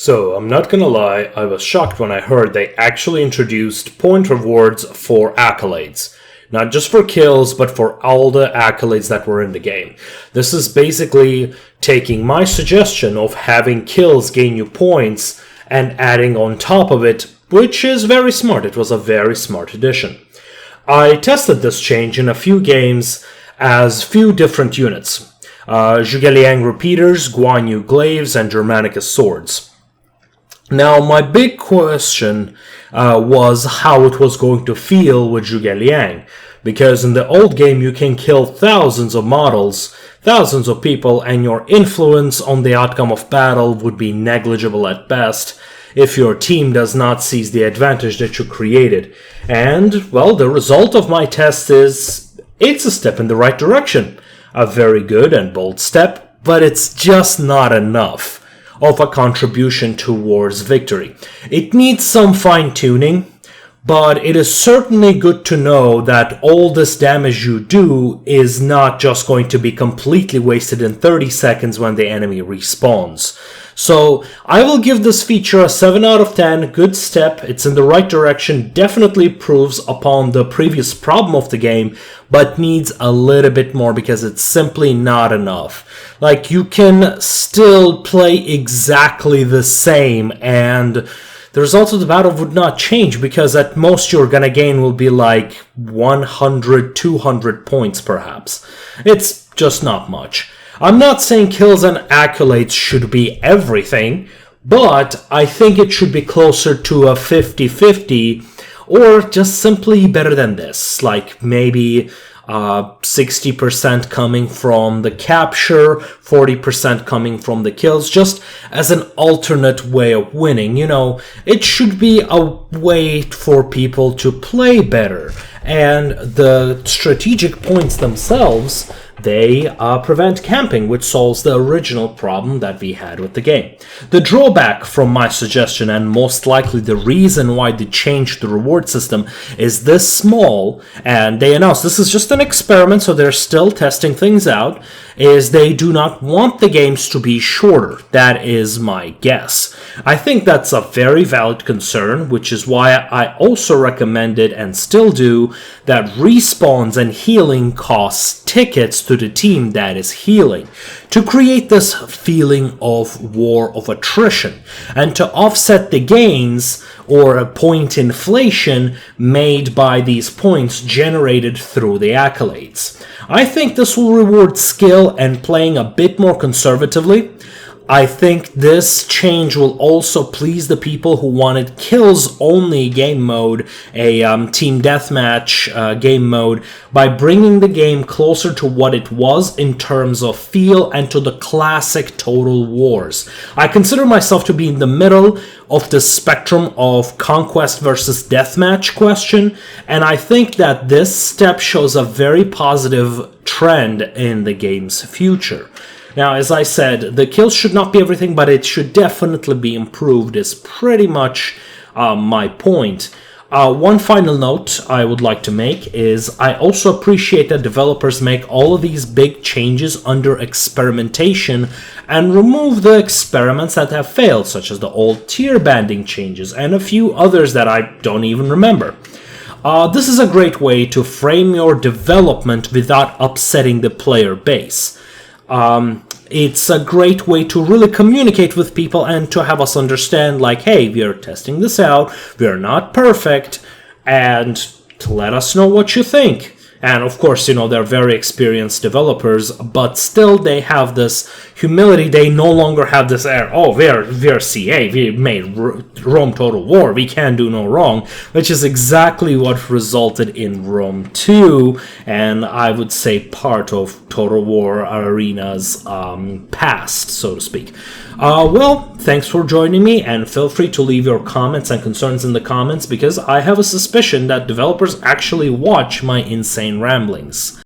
So, I'm not gonna lie, I was shocked when I heard they actually introduced point rewards for accolades. Not just for kills, but for all the accolades that were in the game. This is basically taking my suggestion of having kills gain you points and adding on top of it, which is very smart. It was a very smart addition. I tested this change in a few games as few different units. Zhuge Liang Repeaters, Guan Yu Glaives, and Germanicus Swords. Now, my big question was how it was going to feel with Zhuge Liang, because in the old game you can kill thousands of models, thousands of people, and your influence on the outcome of battle would be negligible at best if your team does not seize the advantage that you created. And, well, the result of my test is it's a step in the right direction. A very good and bold step, but it's just not enough of a contribution towards victory. It needs some fine-tuning, but it is certainly good to know that all this damage you do is not just going to be completely wasted in 30 seconds when the enemy respawns. So I will give this feature a 7 out of 10, good step, it's in the right direction, definitely improves upon the previous problem of the game, but needs a little bit more because it's simply not enough. Like, you can still play exactly the same and the result of the battle would not change because at most you're gonna gain will be like 100, 200 points perhaps. It's just not much. I'm not saying kills and accolades should be everything, but I think it should be closer to a 50-50 or just simply better than this. Like maybe 60% coming from the capture, 40% coming from the kills, just as an alternate way of winning. You know, it should be a way for people to play better. And the strategic points themselves, they prevent camping, which solves the original problem that we had with the game. The drawback from my suggestion, and most likely the reason why they changed the reward system, is this small, and they announced this is just an experiment, so they're still testing things out, is they do not want the games to be shorter. That is my guess. I think that's a very valid concern, which is why I also recommended, and still do, that respawns and healing costs tickets to the team that is healing, to create this feeling of war of attrition, and to offset the gains or a point inflation made by these points generated through the accolades. I think this will reward skill and playing a bit more conservatively. I think this change will also please the people who wanted kills-only game mode, a team deathmatch game mode, by bringing the game closer to what it was in terms of feel and to the classic Total Wars. I consider myself to be in the middle of the spectrum of conquest versus deathmatch question, and I think that this step shows a very positive trend in the game's future. Now, as I said, the kills should not be everything, but it should definitely be improved, is pretty much my point. One final note I would like to make is I also appreciate that developers make all of these big changes under experimentation and remove the experiments that have failed, such as the old tier banding changes and a few others that I don't even remember. This is a great way to frame your development without upsetting the player base. It's a great way to really communicate with people and to have us understand, like, hey, we are testing this out, we are not perfect, and to let us know what you think. And of course, you know, they're very experienced developers, but still they have this humility. They no longer have this air, oh, we're CA, we made Rome Total War, we can't do no wrong, which is exactly what resulted in Rome 2, and I would say part of Total War Arena's past, so to speak. Well, thanks for joining me, and feel free to leave your comments and concerns in the comments, because I have a suspicion that developers actually watch my insane ramblings.